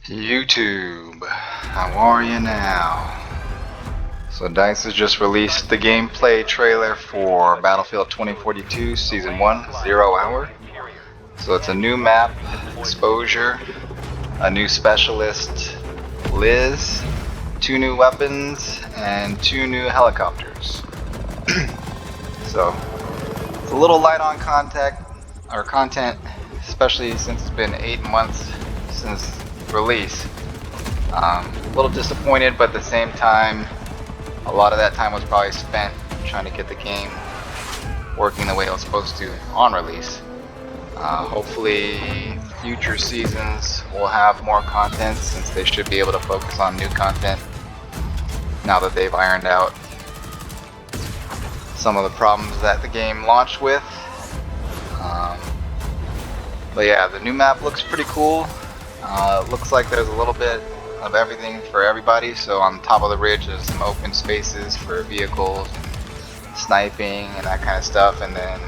YouTube, how are you now? So DICE has just released the gameplay trailer for Battlefield 2042 Season 1, 0 Hour. So it's a new map, Exposure, a new specialist, Liz, 2 new weapons, and 2 new helicopters. So it's a little light on content, especially since it's been 8 months since release. A little disappointed, but at the same time, a lot of that time was probably spent trying to get the game working the way it was supposed to on release. Hopefully future seasons will have more content, since they should be able to focus on new content now that they've ironed out some of the problems that the game launched with. But yeah, the new map looks pretty cool. It looks like there's a little bit of everything for everybody. So on top of the ridge there's some open spaces for vehicles, sniping and that kind of stuff, and then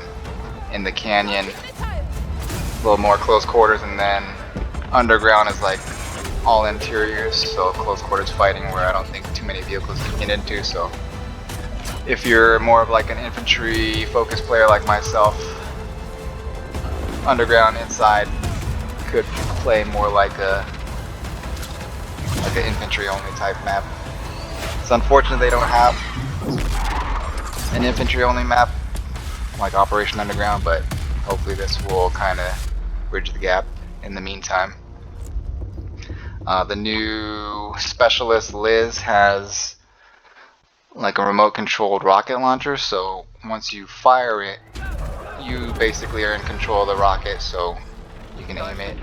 in the canyon a little more close quarters, and then underground is like all interiors, so close quarters fighting where I don't think too many vehicles can get into. So if you're more of like an infantry focused player like myself, underground inside could play more like an infantry only type map. It's unfortunate they don't have an infantry only map like Operation Underground, but hopefully this will kind of bridge the gap in the meantime. The new specialist Liz has like a remote controlled rocket launcher, so once you fire it, you basically are in control of the rocket, so you can aim it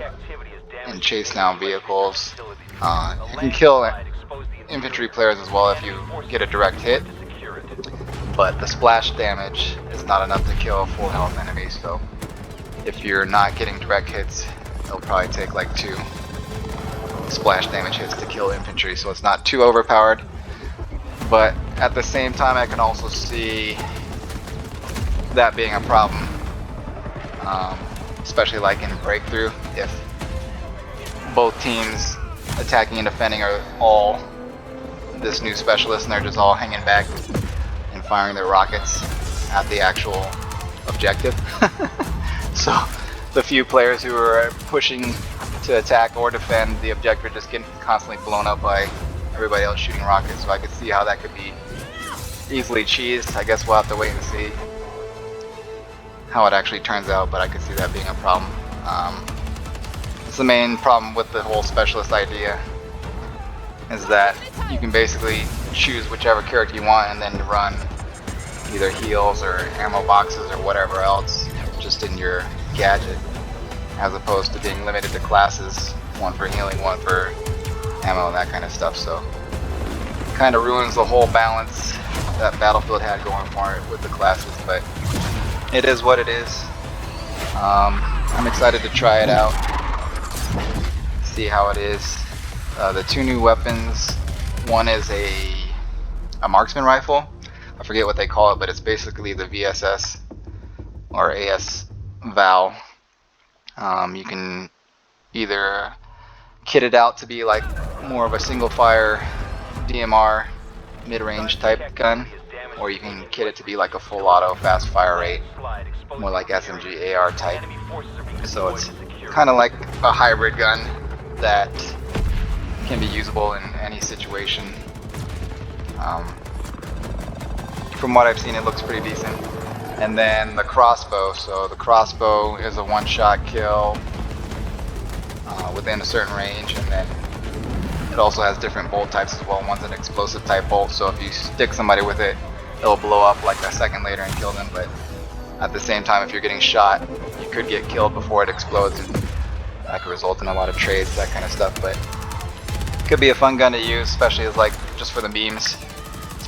and chase down vehicles. You can kill infantry players as well if you get a direct hit, but the splash damage is not enough to kill a full health enemy. So if you're not getting direct hits, it'll probably take like 2 splash damage hits to kill infantry, so it's not too overpowered. But at the same time, I can also see that being a problem, especially like in Breakthrough, if both teams attacking and defending are all this new specialist and they're just all hanging back and firing their rockets at the actual objective. So the few players who are pushing to attack or defend the objective are just getting constantly blown up by everybody else shooting rockets. So I could see how that could be easily cheesed. I guess we'll have to wait and see how it actually turns out, but I could see that being a problem. It's the main problem with the whole specialist idea, is that you can basically choose whichever character you want and then run either heals or ammo boxes or whatever else just in your gadget, as opposed to being limited to classes, one for healing, one for ammo, and that kind of stuff. So it kind of ruins the whole balance that Battlefield had going for it with the classes, but it is what it is. I'm excited to try it out, see how it is. The 2 new weapons, one is a marksman rifle. I forget what they call it, but it's basically the VSS or AS Val. You can either kit it out to be like more of a single fire DMR mid-range type gun, or you can kit it to be like a full auto fast fire rate, more like SMG AR type. So it's kind of like a hybrid gun that can be usable in any situation. From what I've seen, it looks pretty decent. And then the crossbow. So the crossbow is a one-shot kill within a certain range, and then it also has different bolt types as well. One's an explosive type bolt, so if you stick somebody with it, it'll blow up like a second later and kill them. But at the same time, if you're getting shot, you could get killed before it explodes, and that could result in a lot of trades, that kind of stuff. But it could be a fun gun to use, especially as like just for the memes,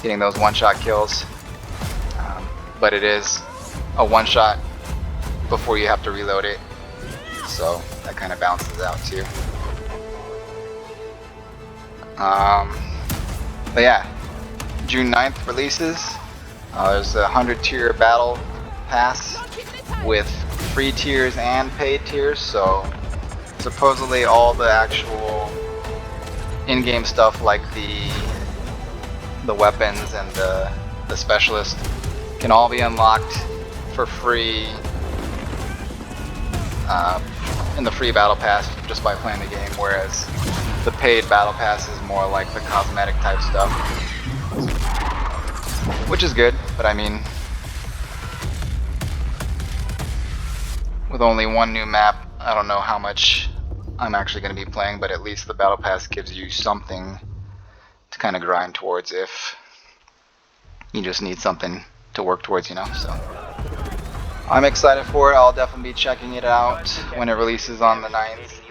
getting those one-shot kills. But it is a one-shot before you have to reload it, so that kind of balances out too. But yeah, June 9th releases. There's a 100 tier battle pass with free tiers and paid tiers, so supposedly all the actual in-game stuff like the weapons and the specialist can all be unlocked for free in the free battle pass just by playing the game, whereas the paid battle pass is more like the cosmetic type stuff, which is good, but I mean, with only one new map, I don't know how much I'm actually going to be playing, but at least the battle pass gives you something to kind of grind towards if you just need something to work towards, you know. So I'm excited for it. I'll definitely be checking it out when it releases on the 9th.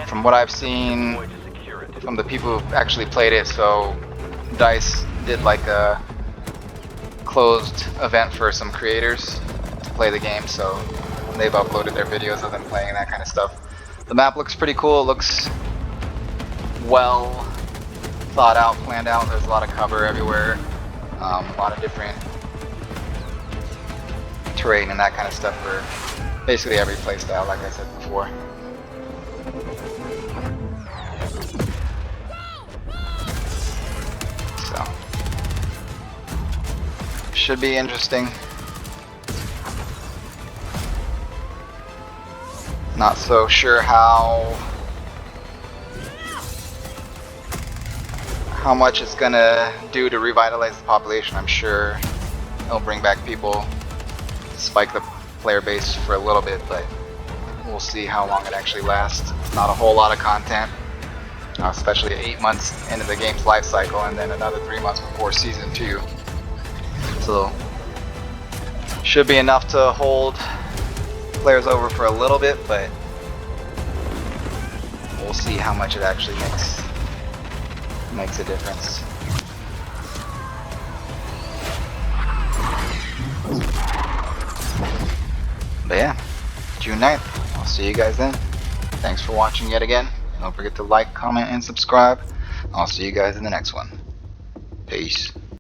From what I've seen from the people who've actually played it, so DICE did like a closed event for some creators to play the game, so they've uploaded their videos of them playing and that kind of stuff. The map looks pretty cool. It looks well thought out, planned out. There's a lot of cover everywhere, a lot of different terrain and that kind of stuff for basically every playstyle, like I said before. So should be interesting. Not so sure how much it's gonna do to revitalize the population. I'm sure it'll bring back people, spike the player base for a little bit, but we'll see how long it actually lasts. It's not a whole lot of content, especially 8 months into the game's life cycle, and then another 3 months before season 2. So should be enough to hold players over for a little bit, but we'll see how much it actually makes a difference. But yeah, June 9th. I'll see you guys then. Thanks for watching yet again. Don't forget to like, comment, and subscribe. I'll see you guys in the next one. Peace.